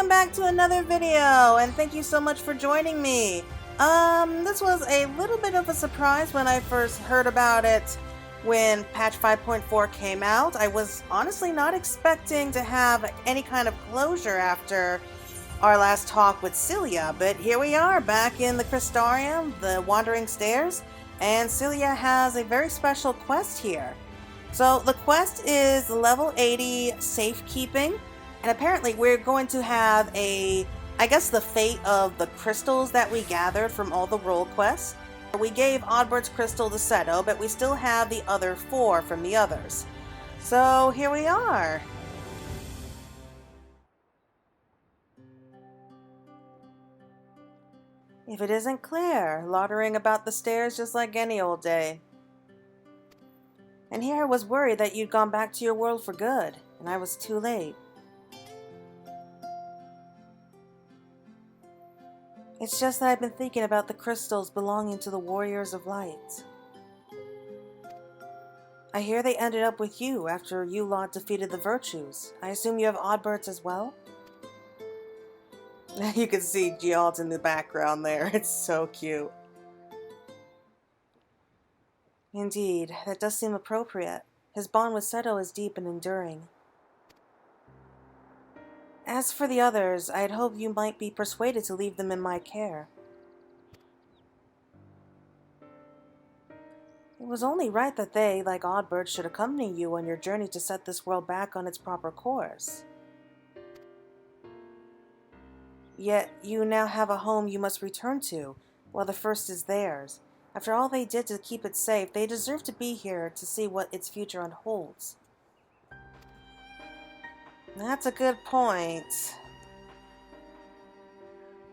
welcome back to another video, and thank you so much for joining me. This was a little bit of a surprise when I first heard about it when patch 5.4 came out. I was honestly not expecting to have any kind of closure after our last talk with Cyella, but here we are back in the Crystarium, the Wandering Stairs, and Cyella has a very special quest here. So the quest is level 80 safekeeping. And apparently we're going to have I guess the fate of the crystals that we gathered from all the role quests. We gave Oddbird's crystal to Seto, but we still have the other 4 from the others. So here we are. If it isn't Claire, loitering about the stairs just like any old day. And here I was worried that you'd gone back to your world for good, and I was too late. It's just that I've been thinking about the crystals belonging to the Warriors of Light. I hear they ended up with you after you lot defeated the Virtues. I assume you have Oddbirds as well? You can see Gialt in the background there. It's so cute. Indeed, that does seem appropriate. His bond with Seto is deep and enduring. As for the others, I'd hoped you might be persuaded to leave them in my care. It was only right that they, like Oddbird, should accompany you on your journey to set this world back on its proper course. Yet, you now have a home you must return to, while the first is theirs. After all they did to keep it safe, they deserve to be here to see what its future unholds. That's a good point.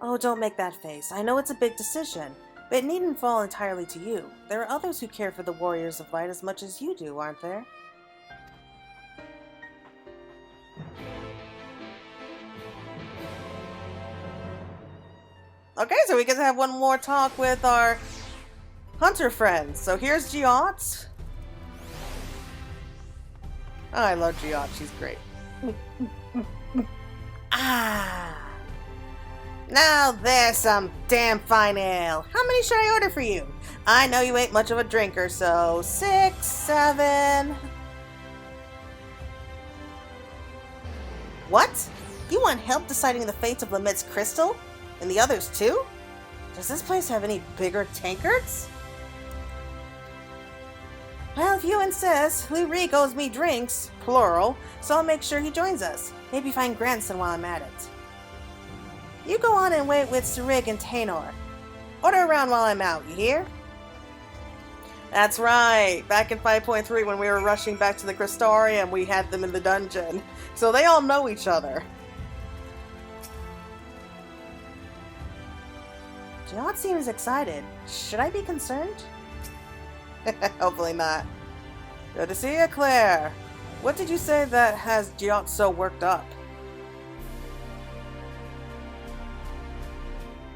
Oh, don't make that face. I know it's a big decision, but it needn't fall entirely to you. There are others who care for the Warriors of Light as much as you do, aren't there? Okay, so we get to have one more talk with our hunter friends. So here's Gialt. Oh, I love Gialt. She's great. Now there's some damn fine ale. How many should I order for you? I know you ain't much of a drinker, so 6, 7... What? You want help deciding the fates of Lamit's crystal? And the others too? Does this place have any bigger tankards? Well, if you insist, Lue-Reeq owes me drinks, plural, so I'll make sure he joins us. Maybe find Grandson while I'm at it. You go on and wait with Reborn and Tainor. Order around while I'm out, you hear? That's right. Back in 5.3 when we were rushing back to the Crystarium, we had them in the dungeon. So they all know each other. Gialt seems excited. Should I be concerned? Hopefully not. Good to see you, Claire. What did you say that has Gialt so worked up?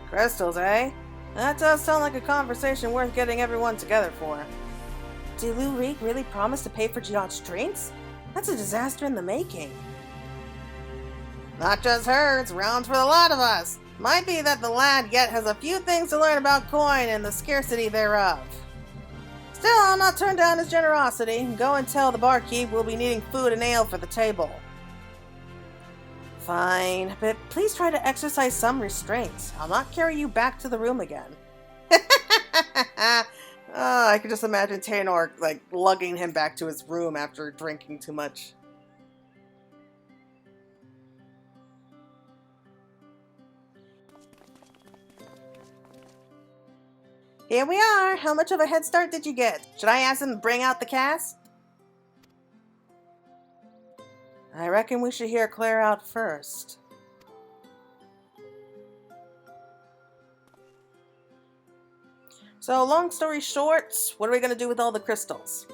Crystals, eh? That does sound like a conversation worth getting everyone together for. Did Lue-Reeq really promise to pay for Gialt's drinks? That's a disaster in the making. Not just her, it's rounds for the lot of us. Might be that the lad yet has a few things to learn about coin and the scarcity thereof. Still, I'll not turn down his generosity. Go and tell the barkeep we'll be needing food and ale for the table. Fine, but please try to exercise some restraint. I'll not carry you back to the room again. Oh, I can just imagine Tainor, like, lugging him back to his room after drinking too much. Here we are. How much of a head start did you get? Should I ask him to bring out the cast? I reckon we should hear Claire out first. So, long story short, what are we going to do with all the crystals?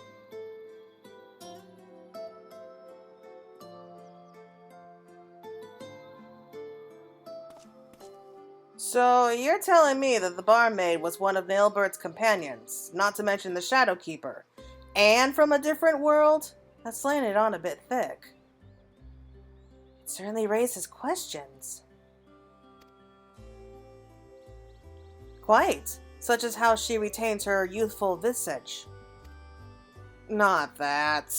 So, you're telling me that the barmaid was one of Nailbird's companions, not to mention the Shadowkeeper, and from a different world? That's laying it on a bit thick. It certainly raises questions. Quite, such as how she retains her youthful visage. Not that.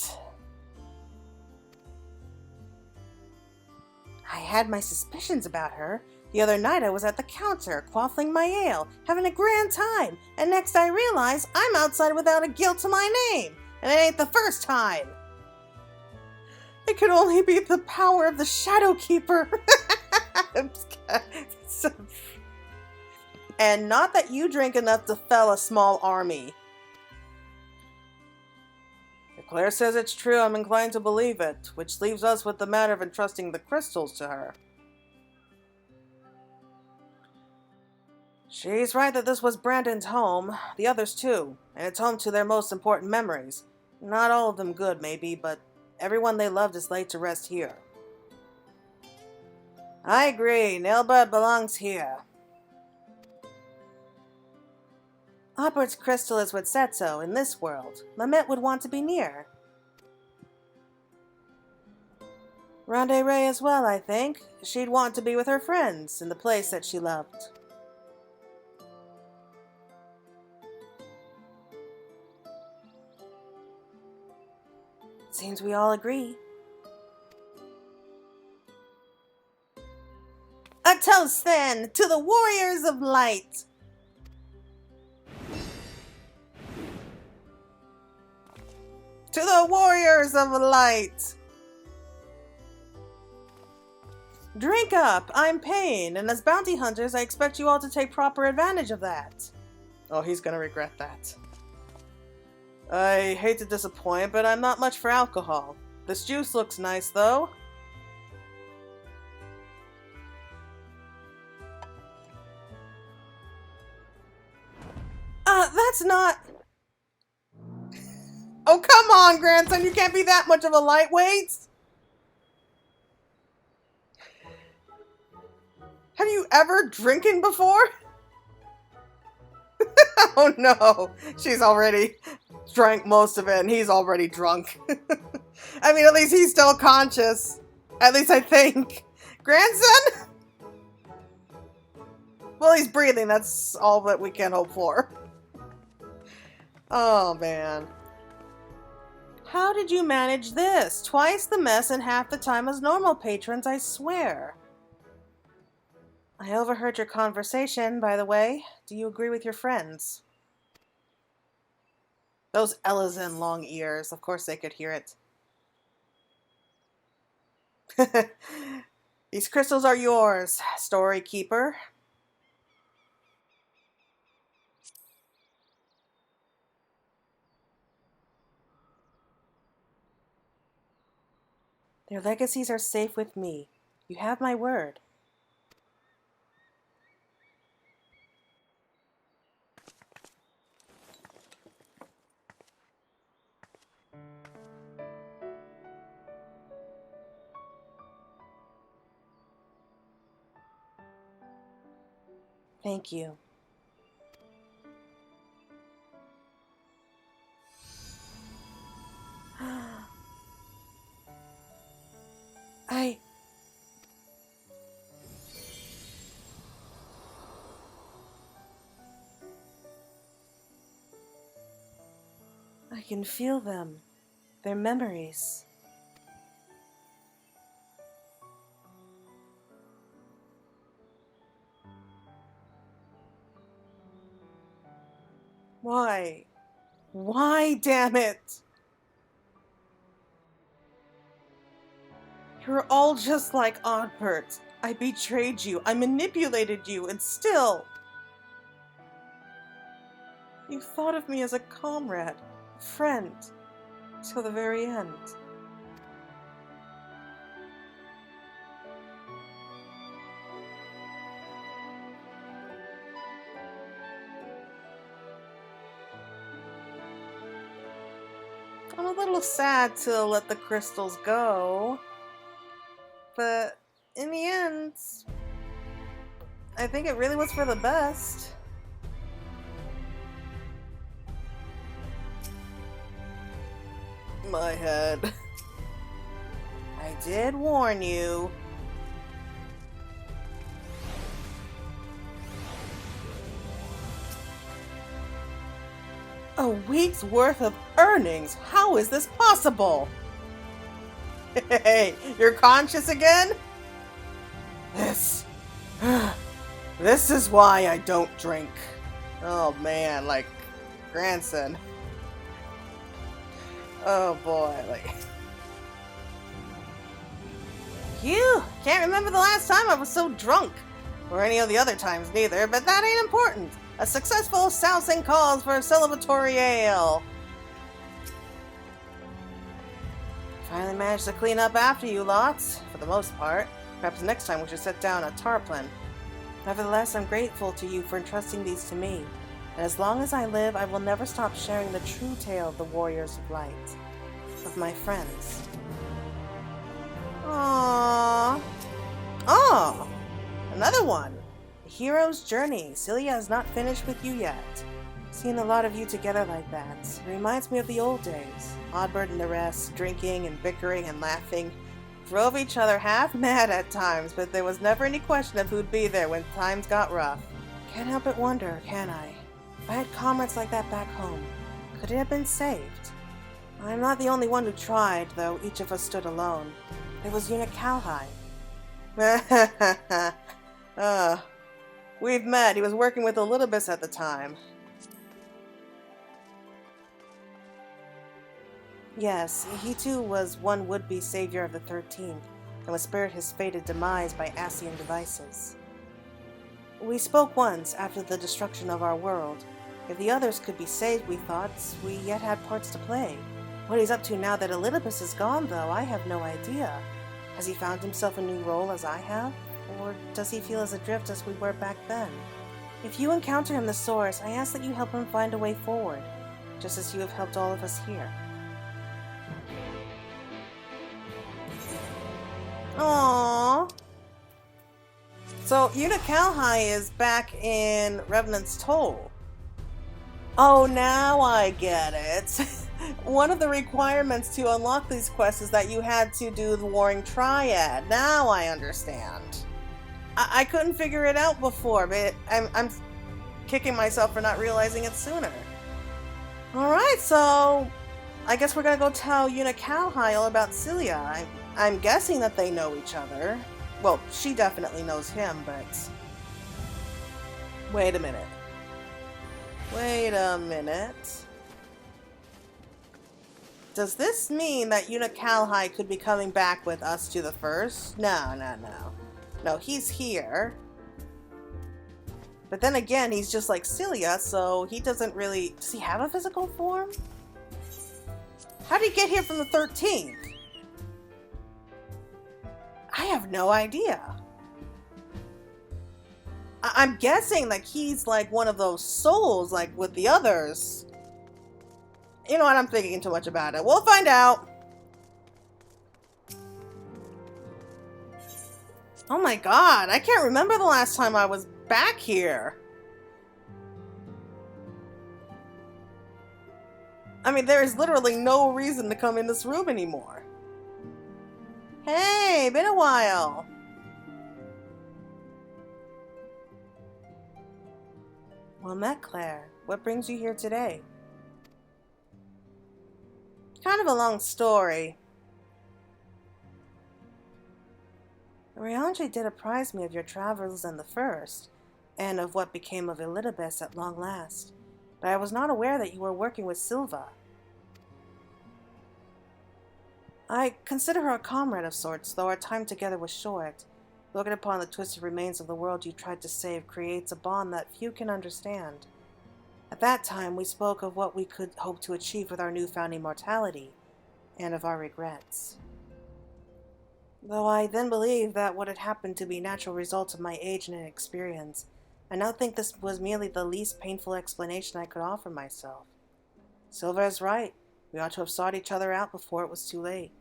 I had my suspicions about her. The other night I was at the counter, quaffing my ale, having a grand time, and next I realize I'm outside without a guilt to my name, and it ain't the first time. It could only be the power of the Shadow Keeper. And not that you drink enough to fell a small army. If Claire says it's true, I'm inclined to believe it, which leaves us with the matter of entrusting the crystals to her. She's right that this was Brandon's home, the others too, and it's home to their most important memories. Not all of them good, maybe, but everyone they loved is laid to rest here. I agree, Nailbird belongs here. Albert's crystal is what said so in this world. Lamette would want to be near. Ronde Ray as well, I think. She'd want to be with her friends in the place that she loved. Seems we all agree. A toast, then, to the Warriors of Light! To the Warriors of Light! Drink up! I'm paying, and as bounty hunters, I expect you all to take proper advantage of that. Oh, he's gonna regret that. I hate to disappoint, but I'm not much for alcohol. This juice looks nice, though. That's not... Oh, come on, grandson, you can't be that much of a lightweight! Have you ever drinking before? Oh no, she's already drank most of it and he's already drunk. I mean, at least he's still conscious. At least I think. Grandson? Well, he's breathing, that's all that we can hope for. Oh man. How did you manage this? Twice the mess and half the time as normal patrons, I swear. I overheard your conversation, by the way. Do you agree with your friends? Those Ellison long ears. Of course they could hear it. These crystals are yours, Story Keeper. Their legacies are safe with me. You have my word. Thank you. I can feel them. Their memories. Why? Why, damn it? You're all just like Albert. I betrayed you, I manipulated you, and still... You thought of me as a comrade, a friend, till the very end. I'm a little sad to let the crystals go, but in the end, I think it really was for the best. My head. I did warn you. A week's worth of earnings? How is this possible? Hey, you're conscious again? This is why I don't drink. Oh man, like, grandson. Oh boy, like... Phew! Can't remember the last time I was so drunk. Or any of the other times neither, but that ain't important. A successful sousing calls for a celebratory ale. Finally managed to clean up after you lots, for the most part. Perhaps next time we should set down a tarpaulin. Nevertheless, I'm grateful to you for entrusting these to me. And as long as I live, I will never stop sharing the true tale of the warriors of light. Of my friends. Aww. Oh! Another one! The hero's journey. Cyella has not finished with you yet. Seeing a lot of you together like that, it reminds me of the old days. Oddbird and the rest, drinking and bickering and laughing. Drove each other half mad at times, but there was never any question of who'd be there when times got rough. Can't help but wonder, can I? If I had comrades like that back home, could it have been saved? I'm not the only one who tried, though each of us stood alone. There was Unukalhai. We've met. He was working with Elidibus at the time. Yes, he too was one would-be savior of the 13th, and was spared his fated demise by Ascian devices. We spoke once after the destruction of our world. If the others could be saved, we thought, we yet had parts to play. What he's up to now that Elidibus is gone, though, I have no idea. Has he found himself a new role as I have? Or does he feel as adrift as we were back then? If you encounter him the Source, I ask that you help him find a way forward, just as you have helped all of us here. Aww. So, Unukalhai is back in Revenant's Toll. Oh, now I get it. One of the requirements to unlock these quests is that you had to do the Warring Triad. Now I understand. I couldn't figure it out before, but I'm kicking myself for not realizing it sooner. Alright, so I guess we're gonna go tell Unukalhai all about Cyella. I'm guessing that they know each other. Well, she definitely knows him, but... Wait a minute. Wait a minute. Does this mean that Unukalhai could be coming back with us to the First? No. No, he's here. But then again, he's just like Cyella, so he doesn't really... Does he have a physical form? How did he get here from the 13th? I have no idea. I'm guessing like he's like one of those souls, like with the others. You know what? I'm thinking too much about it. We'll find out. Oh my god, I can't remember the last time I was back here. I mean, there is literally no reason to come in this room anymore. Hey, been a while. Well met, Claire. What brings you here today? Kind of a long story. Rianji did apprise me of your travels in the First, and of what became of Elidibus at long last, but I was not aware that you were working with Silva. I consider her a comrade of sorts, though our time together was short. Looking upon the twisted remains of the world you tried to save creates a bond that few can understand. At that time, we spoke of what we could hope to achieve with our newfound immortality, and of our regrets. Though I then believed that what had happened to be natural results of my age and inexperience, I now think this was merely the least painful explanation I could offer myself. Silva is right. We ought to have sought each other out before it was too late.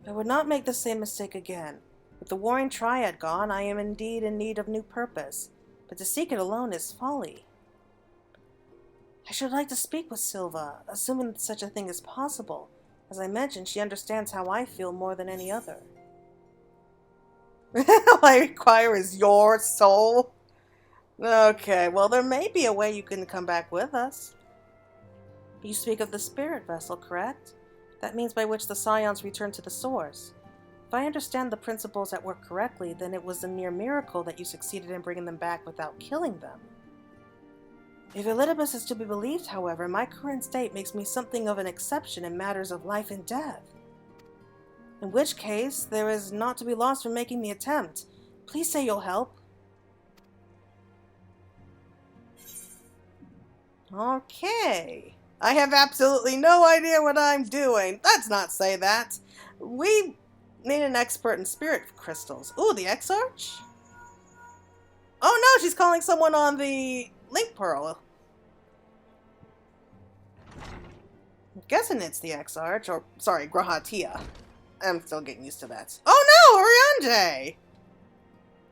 I would not make the same mistake again. With the Warring Triad gone, I am indeed in need of new purpose, but to seek it alone is folly. I should like to speak with Silva, assuming that such a thing is possible. As I mentioned, she understands how I feel more than any other. All I require is your soul. Okay, well, there may be a way you can come back with us. You speak of the spirit vessel, correct? That means by which the scions return to the source. If I understand the principles at work correctly, then it was a near miracle that you succeeded in bringing them back without killing them. If Elidibus is to be believed, however, my current state makes me something of an exception in matters of life and death. In which case, there is naught to be lost from making the attempt. Please say you'll help. Okay. I have absolutely no idea what I'm doing. Let's not say that. We need an expert in spirit crystals. Ooh, the X-Arch? Oh no, she's calling someone on the Link Pearl. I'm guessing it's the X-Arch, or, sorry, Grahatia. I'm still getting used to that. Oh no, Oriange!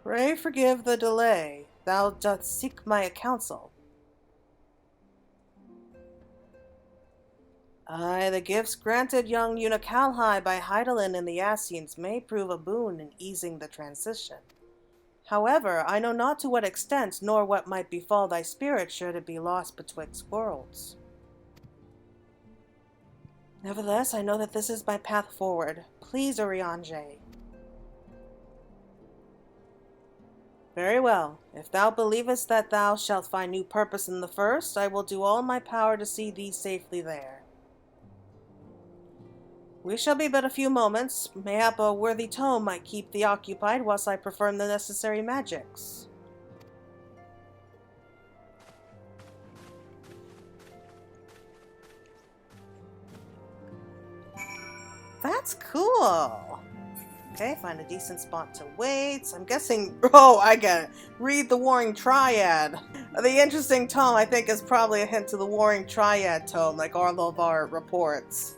Pray forgive the delay. Thou dost seek my counsel. Aye, the gifts granted young Unukalhai by Hydaelyn and the Ascians may prove a boon in easing the transition. However, I know not to what extent, nor what might befall thy spirit should it be lost betwixt worlds. Nevertheless, I know that this is my path forward. Please, Oriange. Very well. If thou believest that thou shalt find new purpose in the first, I will do all in my power to see thee safely there. We shall be but a few moments. Mayhap a worthy tome might keep thee occupied whilst I perform the necessary magics. That's cool. Okay, find a decent spot to wait. I'm guessing... Oh, I get it. Read the Warring Triad. The interesting tome, I think, is probably a hint to the Warring Triad tome, like all of our reports.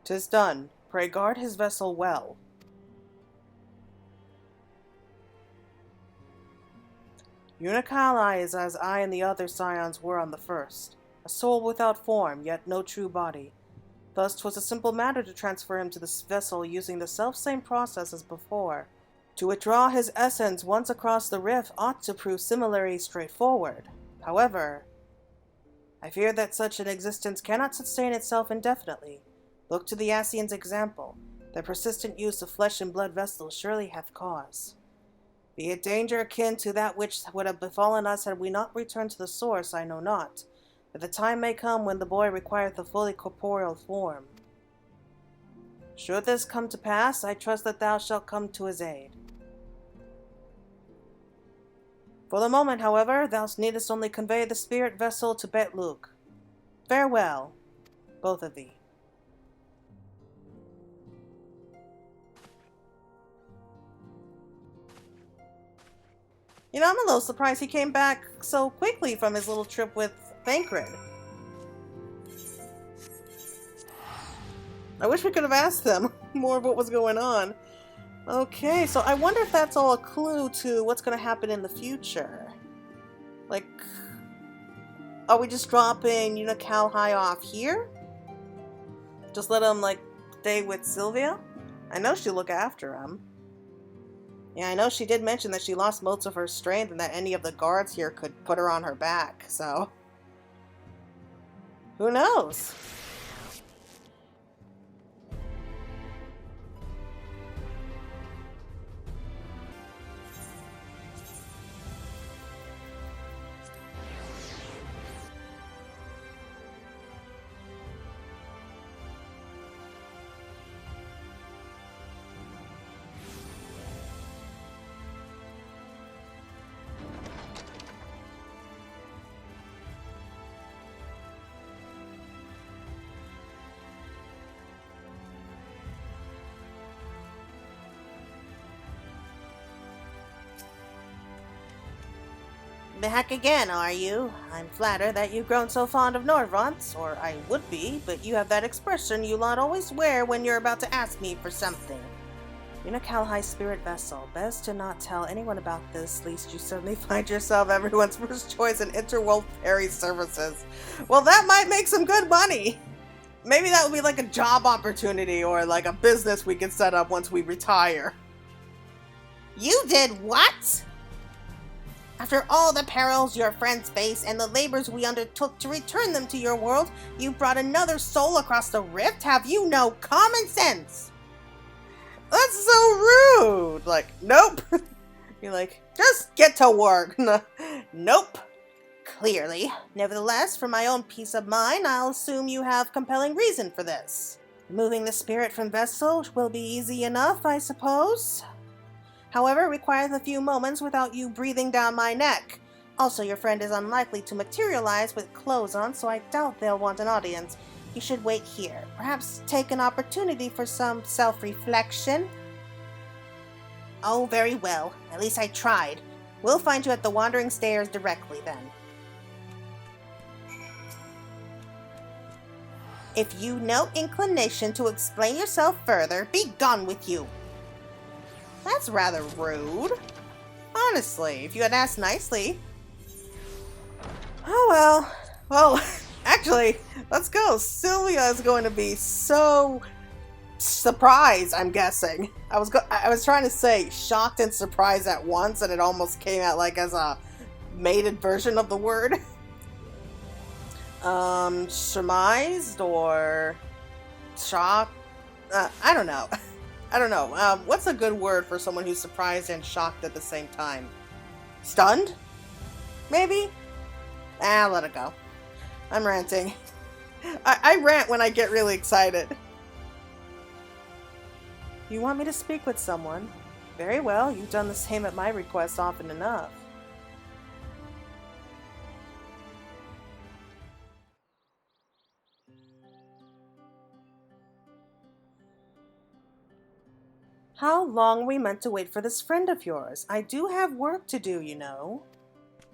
"'Tis done. Pray guard his vessel well." Unukalhai is as I and the other scions were on the first, a soul without form, yet no true body. Thus 'twas a simple matter to transfer him to this vessel using the self-same process as before. To withdraw his essence once across the rift ought to prove similarly straightforward. However, I fear that such an existence cannot sustain itself indefinitely. Look to the Ascians' example. Their persistent use of flesh and blood vessels surely hath cause. Be it danger akin to that which would have befallen us had we not returned to the source, I know not, but the time may come when the boy requireth a fully corporeal form. Should this come to pass, I trust that thou shalt come to his aid. For the moment, however, thou needest only convey the spirit vessel to Lue-Reeq. Farewell, both of thee. You know, I'm a little surprised he came back so quickly from his little trip with Thancred. I wish we could have asked them more of what was going on. Okay, so I wonder if that's all a clue to what's going to happen in the future. Like, are we just dropping Unukalhai off here? Just let him, like, stay with Sylvia? I know she'll look after him. Yeah, I know she did mention that she lost most of her strength and that any of the guards here could put her on her back, so... who knows? Back again, are you? I'm flattered that you've grown so fond of Norvants, or I would be, but you have that expression you lot always wear when you're about to ask me for something. Unukalhai spirit vessel. Best to not tell anyone about this, lest you suddenly find yourself everyone's first choice in interworld ferry services. Well, that might make some good money. Maybe that would be like a job opportunity or like a business we can set up once we retire. You did what? After all the perils your friends face and the labors we undertook to return them to your world, you brought another soul across the rift? Have you no common sense? That's so rude. Like, nope. You're like, just get to work. Nope. Clearly. Nevertheless, for my own peace of mind, I'll assume you have compelling reason for this. Removing the spirit from vessel will be easy enough, I suppose. However, it requires a few moments without you breathing down my neck. Also, your friend is unlikely to materialize with clothes on, so I doubt they'll want an audience. You should wait here. Perhaps take an opportunity for some self-reflection. Oh, very well. At least I tried. We'll find you at the Wandering Stairs directly, then. If you've no inclination to explain yourself further, be gone with you. That's rather rude. Honestly, if you had asked nicely. Oh well. Well, actually, let's go. Sylvia is going to be so surprised, I'm guessing. I was trying to say shocked and surprised at once, and it almost came out like as a mated version of the word. Surmised or shocked? I don't know. I don't know. What's a good word for someone who's surprised and shocked at the same time? Stunned? Maybe? Let it go. I'm ranting. I rant when I get really excited. You want me to speak with someone? Very well, you've done the same at my request often enough. How long are we meant to wait for this friend of yours? I do have work to do, you know.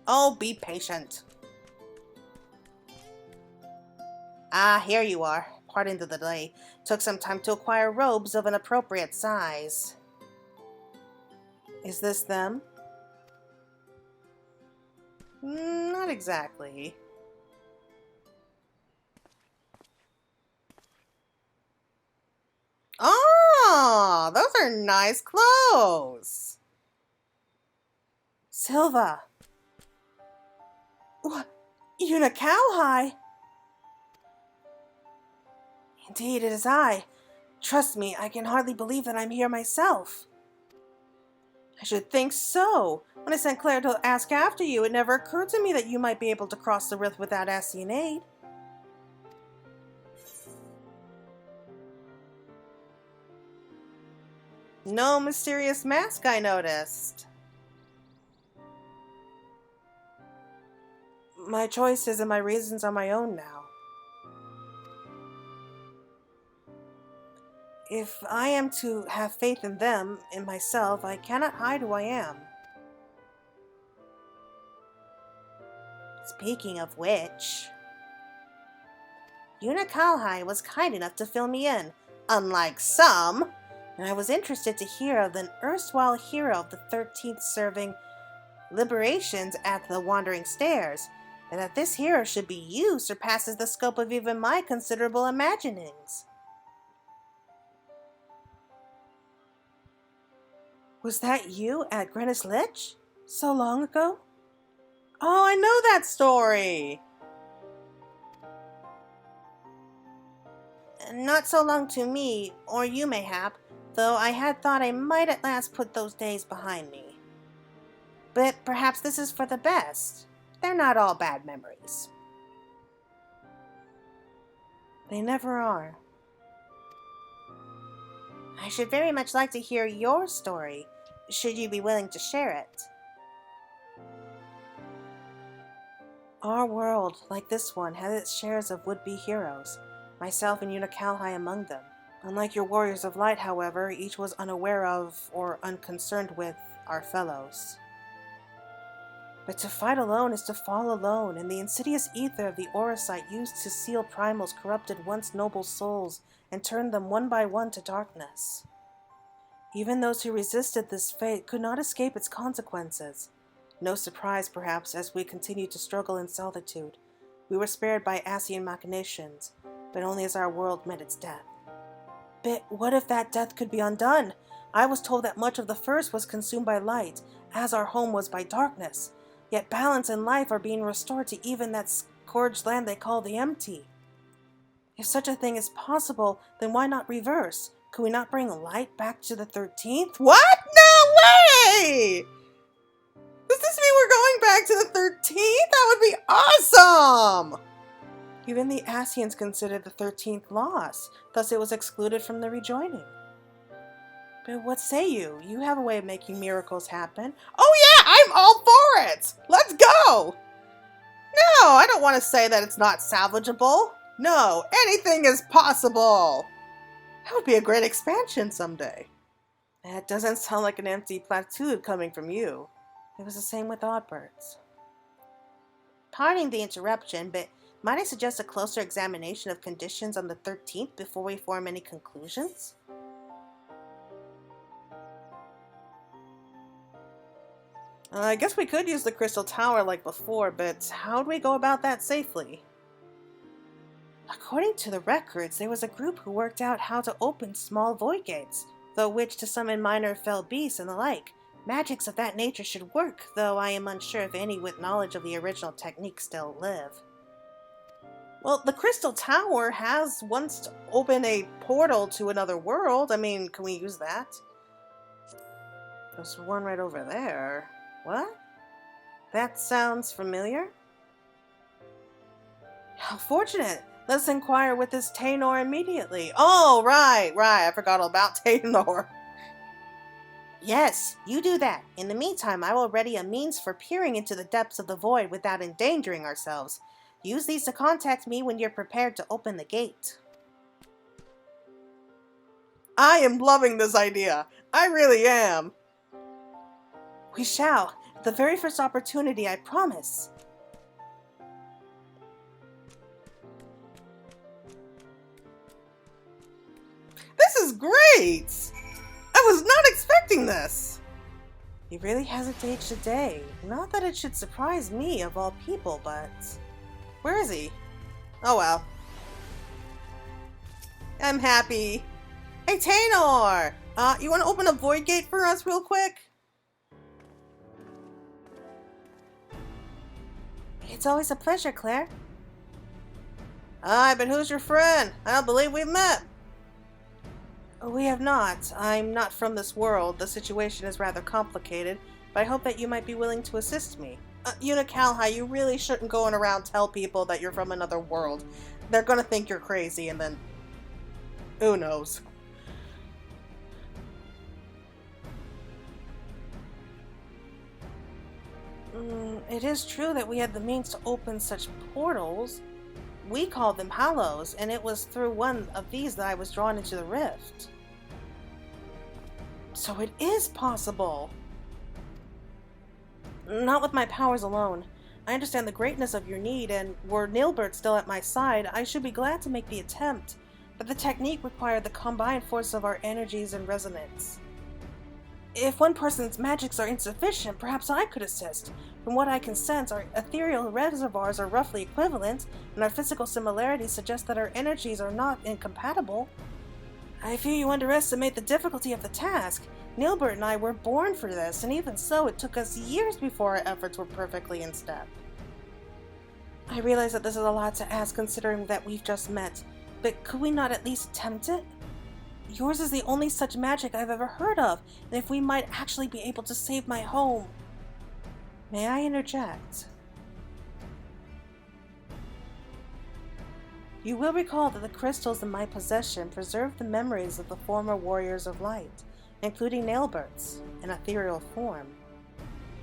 Oh, be patient. Ah, here you are. Pardon the delay. Took some time to acquire robes of an appropriate size. Is this them? Not exactly. Oh, those are nice clothes. Silva. What? Unukalhai? Indeed, it is I. Trust me, I can hardly believe that I'm here myself. I should think so. When I sent Claire to ask after you, it never occurred to me that you might be able to cross the rift without asking aid. No mysterious mask, I noticed. My choices and my reasons are my own now. If I am to have faith in them, in myself, I cannot hide who I am. Speaking of which, Unukalhai was kind enough to fill me in, unlike some, and I was interested to hear of an erstwhile hero of the 13th serving liberations at the Wandering Stairs, and that this hero should be you surpasses the scope of even my considerable imaginings. Was that you at Greenwich Lich? So long ago? Oh, I know that story! Not so long to me, or you mayhap, though I had thought I might at last put those days behind me. But perhaps this is for the best. They're not all bad memories. They never are. I should very much like to hear your story, should you be willing to share it. Our world, like this one, has its shares of would-be heroes, myself and Unukalhai among them. Unlike your warriors of light, however, each was unaware of or unconcerned with our fellows. But to fight alone is to fall alone, and the insidious ether of the Orosite used to seal primals corrupted once noble souls and turned them one by one to darkness. Even those who resisted this fate could not escape its consequences. No surprise, perhaps, as we continued to struggle in solitude. We were spared by Asian machinations, but only as our world met its death. But what if that death could be undone? I was told that much of the first was consumed by light, as our home was by darkness. Yet balance and life are being restored to even that scourged land they call the empty. If such a thing is possible, then why not reverse? Could we not bring light back to the 13th? What? No way! Does this mean we're going back to the 13th? That would be awesome! Even the Asians considered the 13th lost, thus it was excluded from the rejoining. But what say you? You have a way of making miracles happen. Oh yeah, I'm all for it! Let's go! No, I don't want to say that it's not salvageable. No, anything is possible! That would be a great expansion someday. That doesn't sound like an empty platitude coming from you. It was the same with Oddbirds. Pardon the interruption, but might I suggest a closer examination of conditions on the 13th before we form any conclusions? I guess we could use the Crystal Tower like before, but how do we go about that safely? According to the records, there was a group who worked out how to open small void gates, though which to summon minor fell beasts and the like. Magics of that nature should work, though I am unsure if any with knowledge of the original technique still live. Well, the Crystal Tower has once opened a portal to another world. I mean, can we use that? There's one right over there. What? That sounds familiar? How fortunate! Let's inquire with this Tainor immediately. Oh, right. I forgot all about Tainor. Yes, you do that. In the meantime, I will ready a means for peering into the depths of the void without endangering ourselves. Use these to contact me when you're prepared to open the gate. I am loving this idea. I really am. We shall. At the very first opportunity, I promise. This is great! I was not expecting this! He really hasn't aged a day. Not that it should surprise me, of all people, but... Where is he? Oh well. I'm happy. Hey, Tainor! You want to open a void gate for us real quick? It's always a pleasure, Claire. Aye, but who's your friend? I don't believe we've met. We have not. I'm not from this world. The situation is rather complicated, but I hope that you might be willing to assist me. Unukalhai, you really shouldn't go around tell people that you're from another world. They're gonna think you're crazy, and then... who knows? It is true that we had the means to open such portals. We called them Hallows, and it was through one of these that I was drawn into the rift. So it is possible! Not with my powers alone. I understand the greatness of your need, and were Nilbert still at my side, I should be glad to make the attempt, but the technique required the combined force of our energies and resonance. If one person's magics are insufficient, perhaps I could assist. From what I can sense, our ethereal reservoirs are roughly equivalent, and our physical similarities suggest that our energies are not incompatible. I fear you underestimate the difficulty of the task. Nilbert and I were born for this, and even so, it took us years before our efforts were perfectly in step. I realize that this is a lot to ask considering that we've just met, but could we not at least attempt it? Yours is the only such magic I've ever heard of, and if we might actually be able to save my home. May I interject? You will recall that the crystals in my possession preserve the memories of the former warriors of light, including Nailbirds, in ethereal form.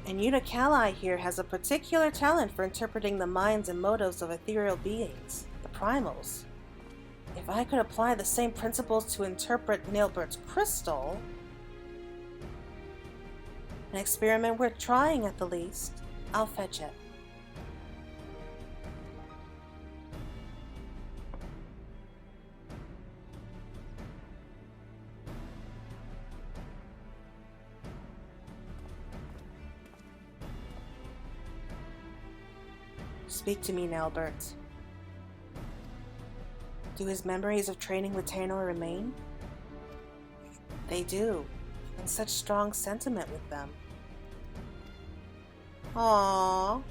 And Unukalhai here has a particular talent for interpreting the minds and motives of ethereal beings, the primals. If I could apply the same principles to interpret Nailbird's crystal, an experiment worth trying at the least, I'll fetch it. Speak to me, Nilbert. Do his memories of training with Taenor remain? They do, and such strong sentiment with them. Aww.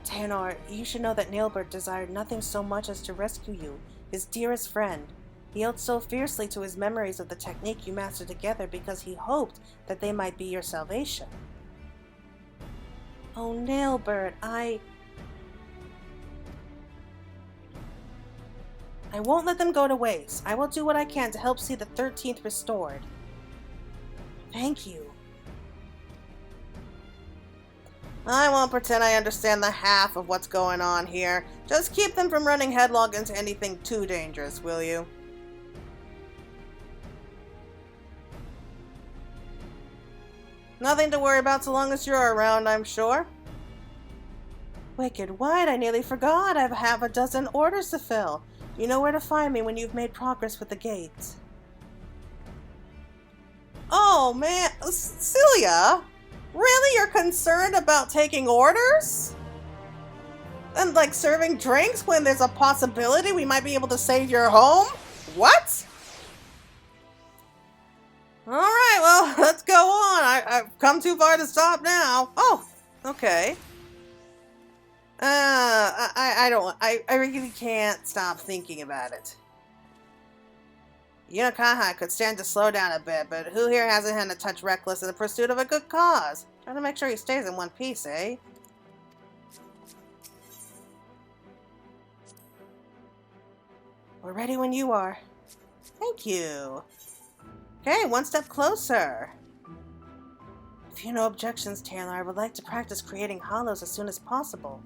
Taenor, you should know that Nilbert desired nothing so much as to rescue you, his dearest friend. He held so fiercely to his memories of the technique you mastered together because he hoped that they might be your salvation. Oh, Nilbert, I won't let them go to waste. I will do what I can to help see the 13th restored. Thank you. I won't pretend I understand the half of what's going on here. Just keep them from running headlong into anything too dangerous, will you? Nothing to worry about so long as you're around, I'm sure. Wicked White, I nearly forgot. I have a dozen orders to fill. You know where to find me when you've made progress with the gates. Oh man, Celia! Really? You're concerned about taking orders? And like serving drinks when there's a possibility we might be able to save your home? What? Alright, well, let's go on. I've come too far to stop now. Oh, okay. I really can't stop thinking about it. Unukalhai could stand to slow down a bit, but who here hasn't had a touch reckless in the pursuit of a good cause? Trying to make sure he stays in one piece, eh? We're ready when you are. Thank you. Okay, one step closer. If you have no objections, Taylor, I would like to practice creating hollows as soon as possible.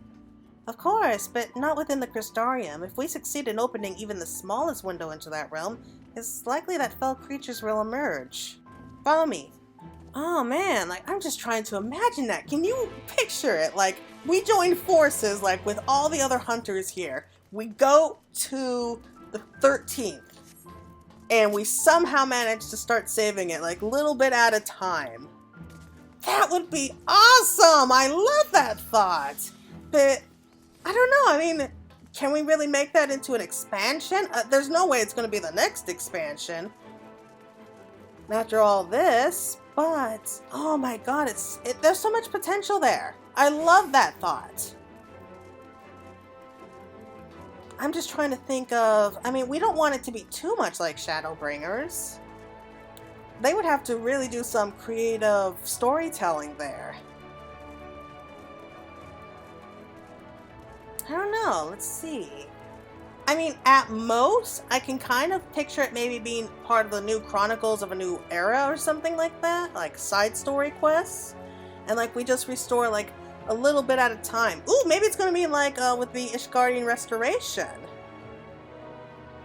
Of course, but not within the Crystarium. If we succeed in opening even the smallest window into that realm, it's likely that fell creatures will emerge. Follow me. Oh man, like I'm just trying to imagine that. Can you picture it? Like we join forces like with all the other hunters here. We go to the 13th and we somehow manage to start saving it like little bit at a time. That would be awesome. I love that thought. But I don't know. I mean, can we really make that into an expansion? There's no way it's going to be the next expansion after all this, but oh my god, there's so much potential there. I love that thought. I'm just trying to think of, I mean, we don't want it to be too much like Shadowbringers. They would have to really do some creative storytelling there. I don't know, let's see. I mean, at most, I can kind of picture it maybe being part of the new Chronicles of a New Era or something like that, like side story quests. And like we just restore like a little bit at a time. Ooh, maybe it's gonna be like with the Ishgardian Restoration.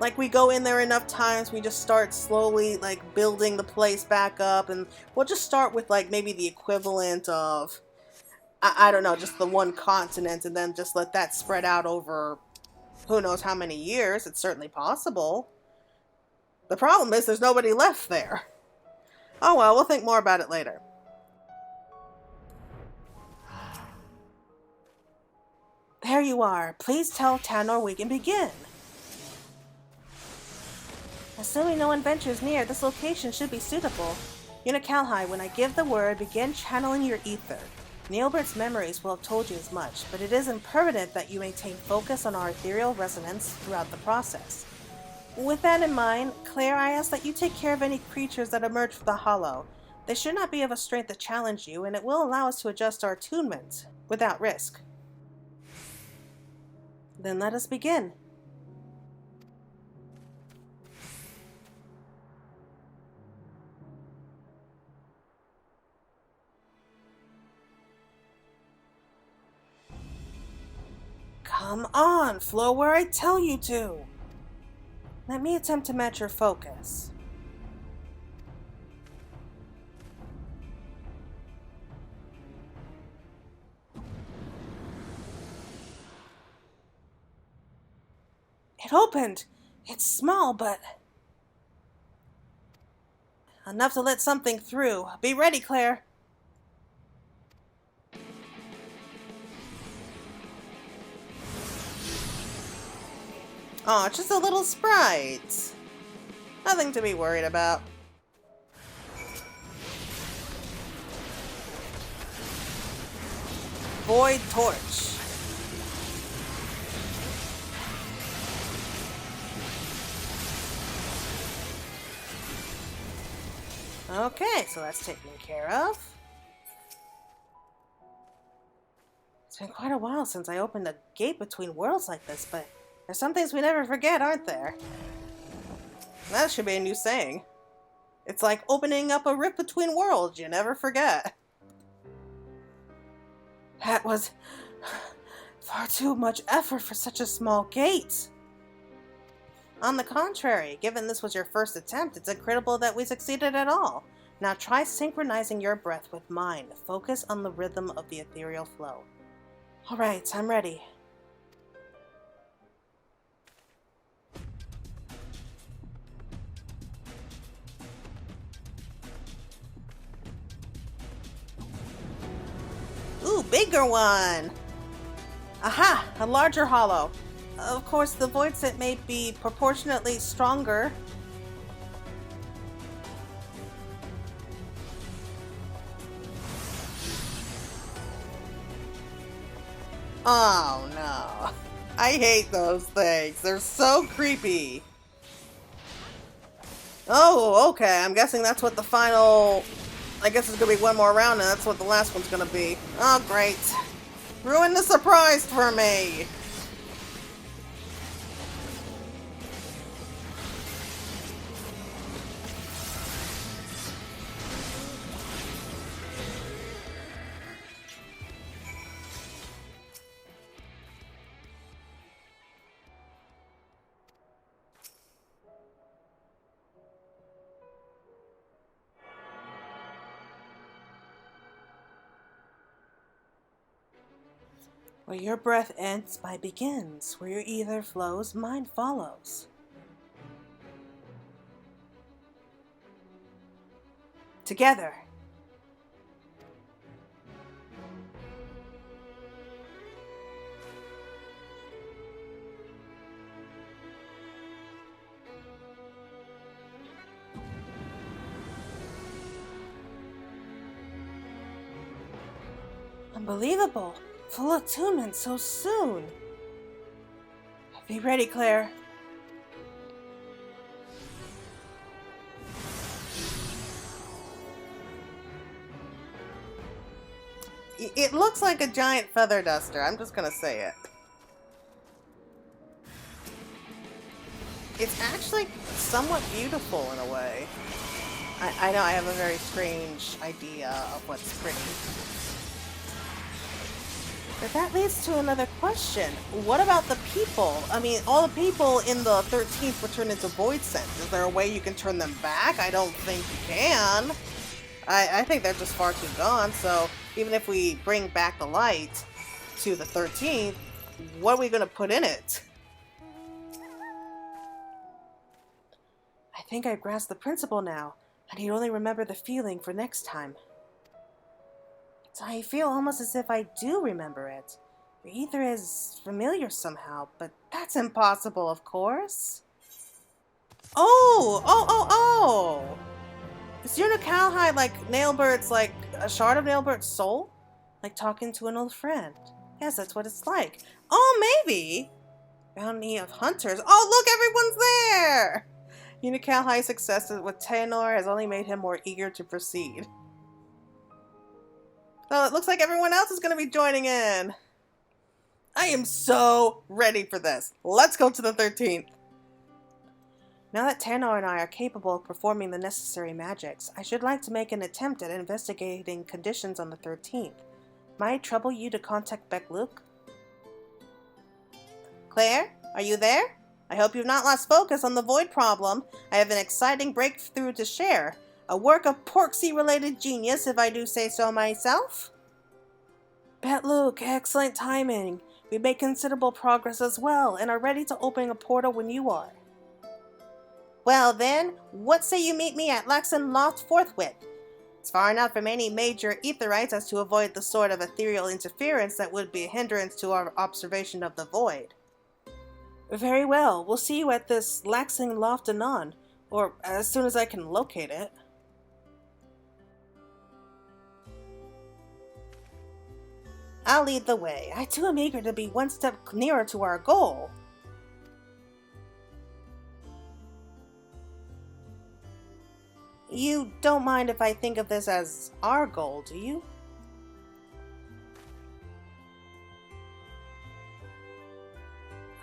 Like we go in there enough times, we just start slowly like building the place back up, and we'll just start with like maybe the equivalent of I don't know, just the one continent, and then just let that spread out over who knows how many years. It's certainly possible. The problem is there's nobody left there. Oh well, we'll think more about it later. There you are. Please tell Taenor we can begin. Assuming no adventure is near, this location should be suitable. Unukalhai, when I give the word, begin channeling your ether. Nilbert's memories will have told you as much, but it is imperative that you maintain focus on our ethereal resonance throughout the process. With that in mind, Claire, I ask that you take care of any creatures that emerge from the hollow. They should not be of a strength to challenge you, and it will allow us to adjust our attunement without risk. Then let us begin. Come on, flow where I tell you to. Let me attempt to match your focus. It opened! It's small, but enough to let something through. Be ready, Claire. Oh, it's just a little sprite. Nothing to be worried about. Void Torch. Okay, so that's taken care of. It's been quite a while since I opened a gate between worlds like this, but there's some things we never forget, aren't there? That should be a new saying. It's like opening up a rift between worlds, you never forget. That was far too much effort for such a small gate. On the contrary, given this was your first attempt, it's incredible that we succeeded at all. Now try synchronizing your breath with mine. Focus on the rhythm of the ethereal flow. Alright, I'm ready. Ooh, bigger one! Aha! A larger hollow. Of course, the void set may be proportionately stronger. Oh no. I hate those things. They're so creepy. Oh, okay. I'm guessing that's what the final... I guess it's gonna be one more round and that's what the last one's gonna be. Oh, great. Ruin the surprise for me! Where your breath ends, mine begins. Where your ether flows, mine follows. Together. Unbelievable. Full attunement so soon. Be ready, Claire. It looks like a giant feather duster. I'm just gonna say it. It's actually somewhat beautiful in a way. I know I have a very strange idea of what's pretty. But that leads to another question. What about the people? I mean, all the people in the 13th were turned into void scents. Is there a way you can turn them back? I don't think you can. I think they're just far too gone, so even if we bring back the light to the 13th, what are we going to put in it? I think I grasped the principle now. I need only remember the feeling for next time. I feel almost as if I do remember it. The ether is familiar somehow, but that's impossible, of course. Oh! Is Unukalhai like Nailbird's, like a shard of Nailbird's soul? Like talking to an old friend. Yes, that's what it's like. Oh, maybe! Bounty of hunters. Oh, look, everyone's there! Unukalhai's success with Tenor has only made him more eager to proceed. So it looks like everyone else is going to be joining in. I am so ready for this. Let's go to the 13th. Now that Tenor and I are capable of performing the necessary magics, I should like to make an attempt at investigating conditions on the 13th. Might it trouble you to contact Reborn? Claire, are you there? I hope you've not lost focus on the void problem. I have an exciting breakthrough to share. A work of Porksy-related genius, if I do say so myself. Reborn, excellent timing. We made considerable progress as well, and are ready to open a portal when you are. Well then, what say you meet me at Laxon Loft forthwith? It's far enough from any major aetherites as to avoid the sort of ethereal interference that would be a hindrance to our observation of the void. Very well, we'll see you at this Laxing Loft anon, or as soon as I can locate it. I'll lead the way. I too am eager to be one step nearer to our goal. You don't mind if I think of this as our goal, do you?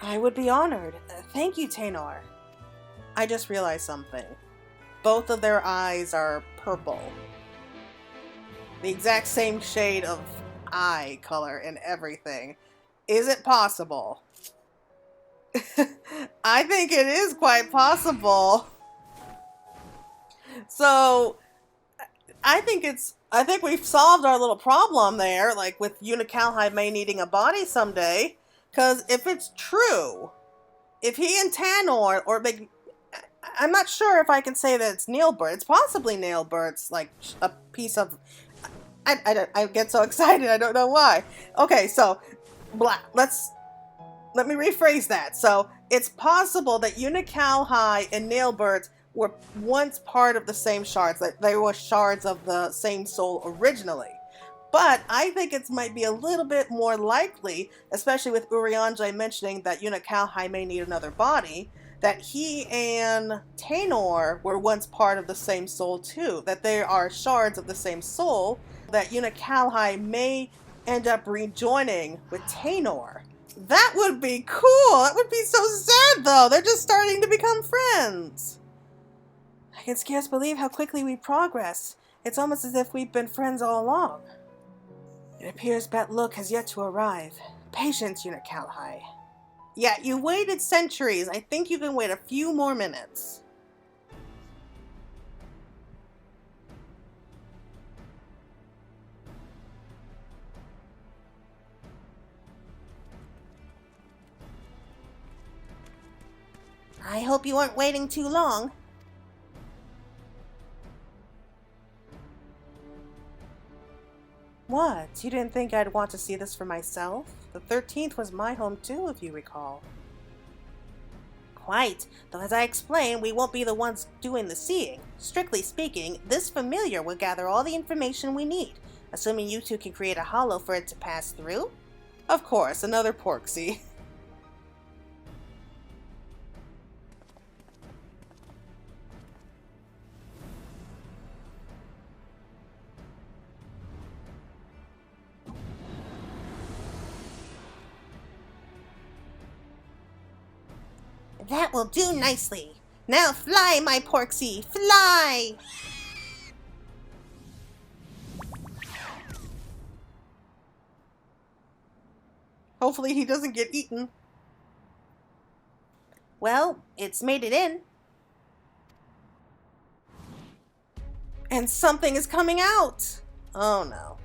I would be honored. Thank you, Taynor. I just realized something. Both of their eyes are purple. The exact same shade of eye color and everything. Is it possible? I think it is quite possible. So, I think we've solved our little problem there, like with Unukalhai may needing a body someday. Because if it's true, if he and Tanor, or I'm not sure if I can say that it's Nailbird. It's possibly Nailbird's, like, a piece of... I get so excited, I don't know why. Okay, so, let me rephrase that. So, it's possible that Unukalhai and Nailbird were once part of the same shards. That they were shards of the same soul originally. But I think it might be a little bit more likely, especially with Urianger mentioning that Unukalhai may need another body, that he and Taynor were once part of the same soul too. That they are shards of the same soul, that Unukalhai may end up rejoining with Taynor. That would be cool! That would be so sad though! They're just starting to become friends! I can scarce believe how quickly we progress. It's almost as if we've been friends all along. It appears Bat-Look has yet to arrive. Patience, Unukalhai. Yeah, you waited centuries. I think you can wait a few more minutes. I hope you weren't waiting too long. What? You didn't think I'd want to see this for myself? The 13th was my home too, if you recall. Quite, though as I explained, we won't be the ones doing the seeing. Strictly speaking, this familiar will gather all the information we need, assuming you two can create a hollow for it to pass through? Of course, another Porksy. That will do nicely. Now fly, my Porksy, fly! Hopefully he doesn't get eaten. Well, it's made it in. And something is coming out! Oh no.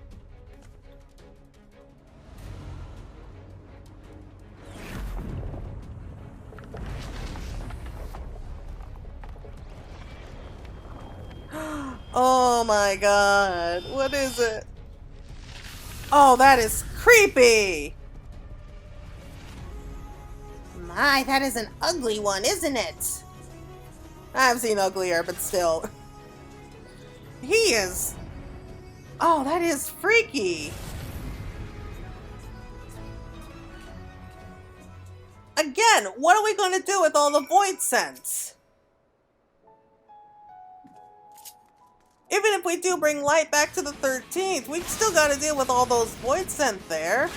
Oh my god, what is it? Oh, that is creepy! My, that is an ugly one, isn't it? I've seen uglier, but still. He is... Oh, that is freaky! Again, what are we going to do with all the void sense? Even if we do bring light back to the 13th, we've still got to deal with all those void scent there.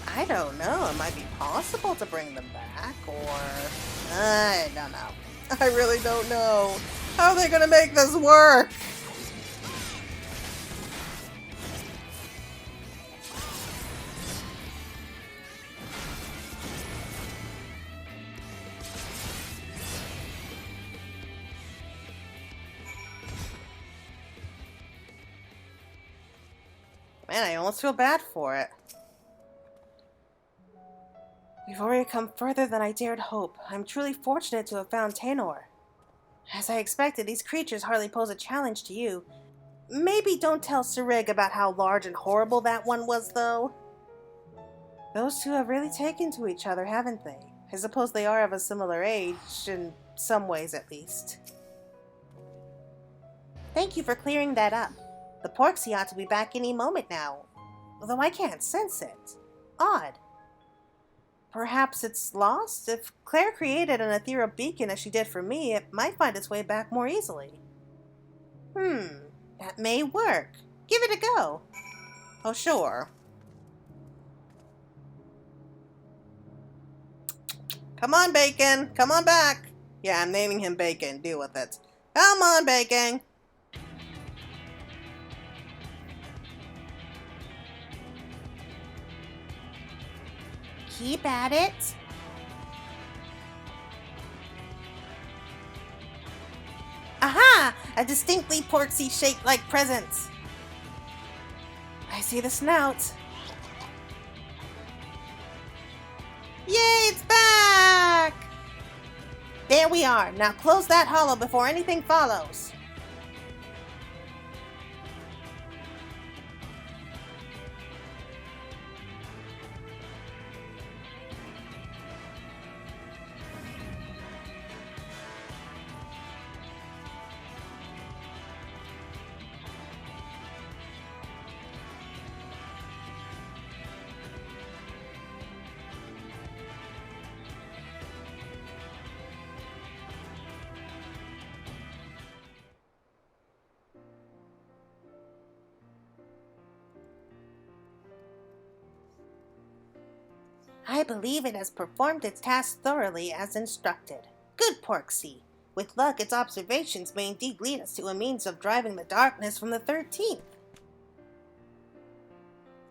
I don't know. It might be possible to bring them back, or... I don't know. I really don't know. How are they going to make this work? Man, I almost feel bad for it. We've already come further than I dared hope. I'm truly fortunate to have found Taenor. As I expected, these creatures hardly pose a challenge to you. Maybe don't tell Reborn about how large and horrible that one was, though. Those two have really taken to each other, haven't they? I suppose they are of a similar age, in some ways at least. Thank you for clearing that up. The Porksy ought to be back any moment now, although I can't sense it. Odd. Perhaps it's lost? If Claire created an ethereal beacon as she did for me, it might find its way back more easily. That may work. Give it a go. Oh, sure. Come on, Bacon. Come on back. Yeah, I'm naming him Bacon. Deal with it. Come on, Bacon. Keep at it. Aha! A distinctly Porksy-shaped-like presence. I see the snout. Yay, it's back! There we are. Now close that hollow before anything follows. I believe it has performed its task thoroughly as instructed. Good Porksy. With luck, its observations may indeed lead us to a means of driving the darkness from the 13th.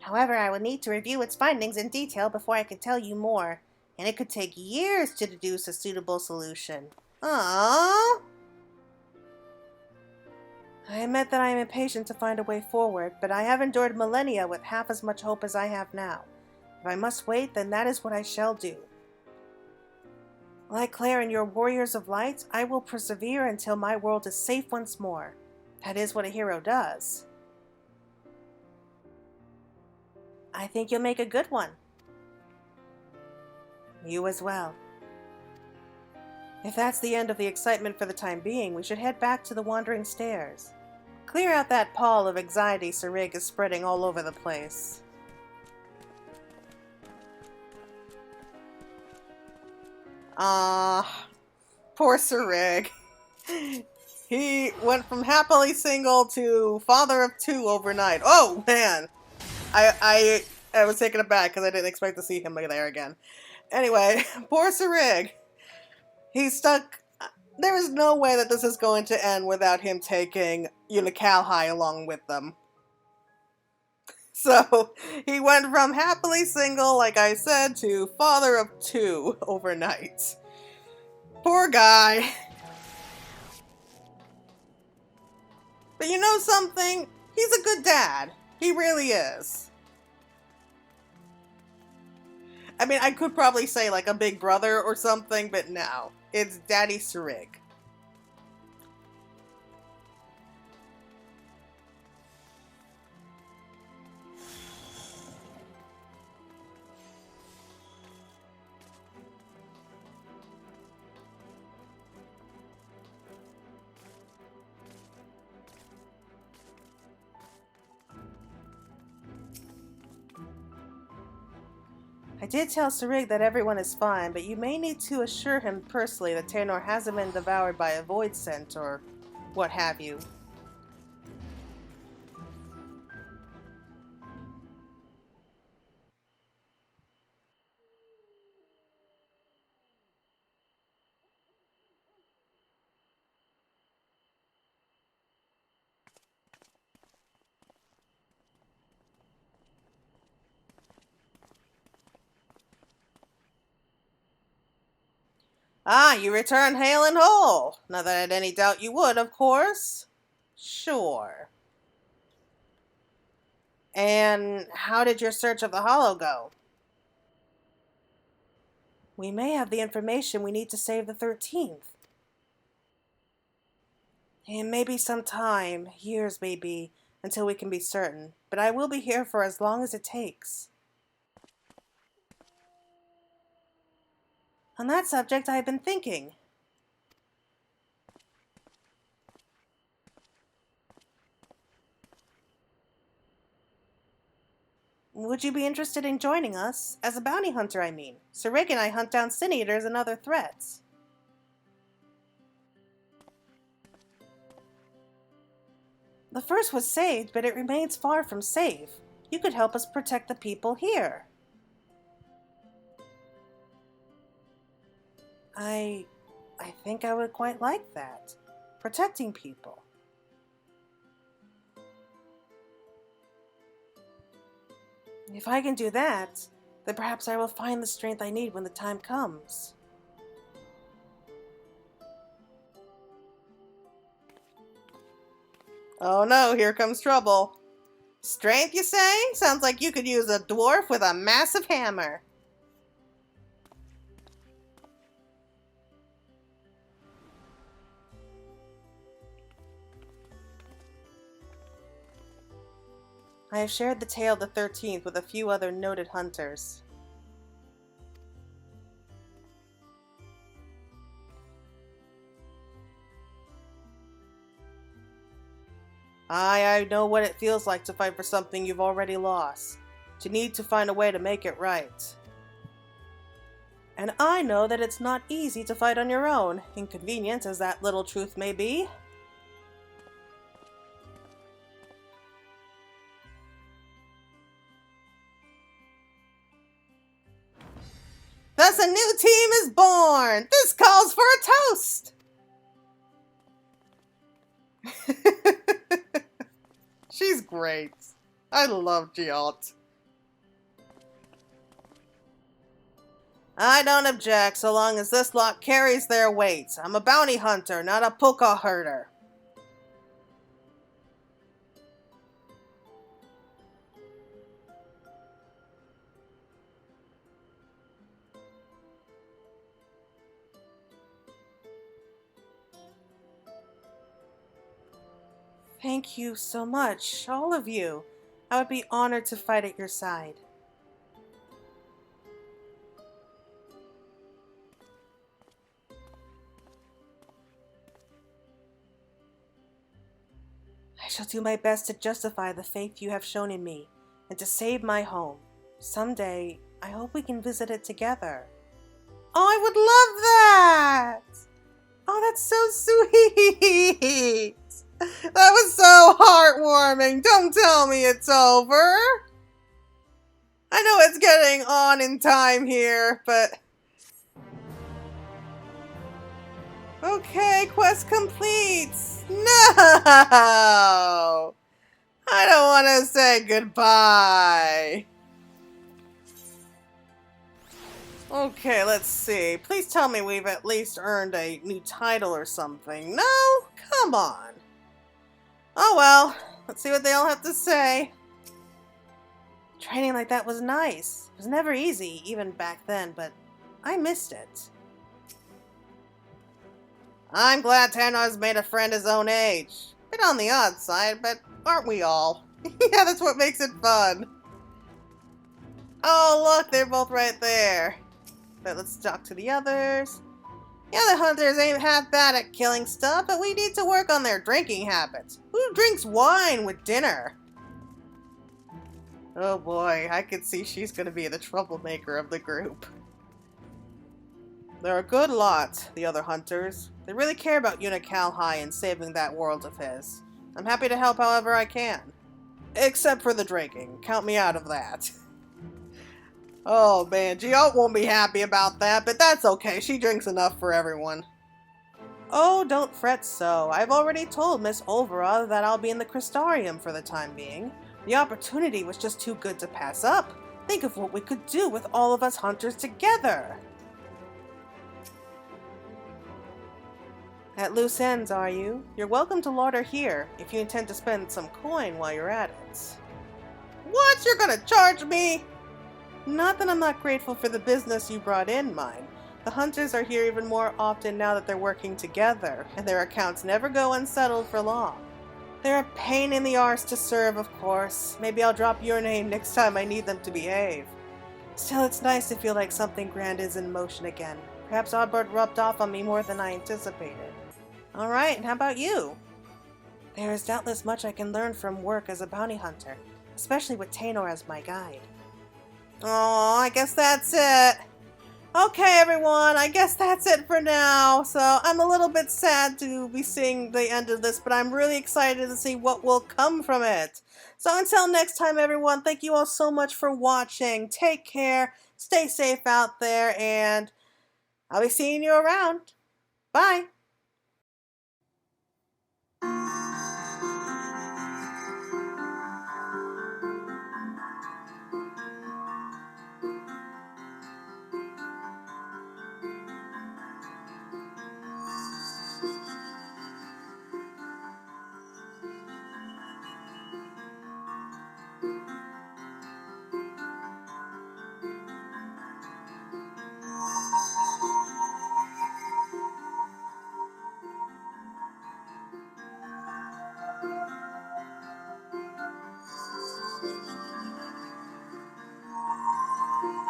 However, I would need to review its findings in detail before I could tell you more, and it could take years to deduce a suitable solution. Aww. I admit that I am impatient to find a way forward, but I have endured millennia with half as much hope as I have now. If I must wait, then that is what I shall do. Like Claire and your warriors of light, I will persevere until my world is safe once more. That is what a hero does. I think you'll make a good one. You as well. If that's the end of the excitement for the time being, we should head back to the Wandering Stairs. Clear out that pall of anxiety Reborn is spreading all over the place. Poor Reborn. He went from happily single to father of two overnight. Oh, man! I was taken aback because I didn't expect to see him there again. Anyway, poor Reborn. He's stuck. There is no way that this is going to end without him taking Unukalhai along with them. So, he went from happily single, like I said, to father of two overnight. Poor guy. But you know something? He's a good dad. He really is. I mean, I could probably say like a big brother or something, but no. It's Daddy Reborn. I did tell Reborn that everyone is fine, but you may need to assure him personally that Taenor hasn't been devoured by a void scent or what have you. Ah, you return hale and whole. Not that I had any doubt you would, of course. Sure. And how did your search of the Hollow go? We may have the information we need to save the 13th. It may be some time, years maybe, until we can be certain, but I will be here for as long as it takes. On that subject, I have been thinking. Would you be interested in joining us? As a bounty hunter, I mean. Sir Rick and I hunt down sin eaters and other threats. The first was saved, but it remains far from safe. You could help us protect the people here. I think I would quite like that. Protecting people. If I can do that, then perhaps I will find the strength I need when the time comes. Oh no, here comes trouble. Strength, you say? Sounds like you could use a dwarf with a massive hammer. I have shared the tale of the 13th with a few other noted hunters. I know what it feels like to fight for something you've already lost, to need to find a way to make it right. And I know that it's not easy to fight on your own, inconvenient as that little truth may be. Thus a new team is born! This calls for a toast! She's great. I love Gialt. I don't object so long as this lot carries their weight. I'm a bounty hunter, not a polka herder. Thank you so much, all of you. I would be honored to fight at your side. I shall do my best to justify the faith you have shown in me, and to save my home. Someday, I hope we can visit it together. Oh, I would love that! Oh, that's so sweet! That was so heartwarming. Don't tell me it's over. I know it's getting on in time here, but... Okay, quest complete. No! I don't want to say goodbye. Okay, let's see. Please tell me we've at least earned a new title or something. No? Come on. Oh well, let's see what they all have to say. Training like that was nice. It was never easy, even back then, but I missed it. I'm glad Tanar's made a friend his own age. Bit on the odd side, but aren't we all? Yeah, that's what makes it fun. Oh, look, they're both right there. But let's talk to the others. The other hunters ain't half bad at killing stuff, but we need to work on their drinking habits. Who drinks wine with dinner? Oh boy, I could see she's gonna be the troublemaker of the group. They're a good lot, the other hunters. They really care about Unukalhai and saving that world of his. I'm happy to help however I can. Except for the drinking. Count me out of that. Oh man, Gialt won't be happy about that, but that's okay. She drinks enough for everyone. Oh, don't fret so. I've already told Miss Olvera that I'll be in the Crystarium for the time being. The opportunity was just too good to pass up. Think of what we could do with all of us hunters together. At loose ends, are you? You're welcome to larder here, if you intend to spend some coin while you're at it. What? You're gonna charge me? Not that I'm not grateful for the business you brought in, mine. The hunters are here even more often now that they're working together, and their accounts never go unsettled for long. They're a pain in the arse to serve, of course. Maybe I'll drop your name next time I need them to behave. Still, it's nice to feel like something grand is in motion again. Perhaps Oddbird rubbed off on me more than I anticipated. Alright, and how about you? There is doubtless much I can learn from work as a bounty hunter, especially with Tainor as my guide. Oh, I guess that's it. Okay, everyone, I guess that's it for now. So I'm a little bit sad to be seeing the end of this, but I'm really excited to see what will come from it. So until next time, everyone, thank you all so much for watching. Take care, stay safe out there, and I'll be seeing you around. Bye.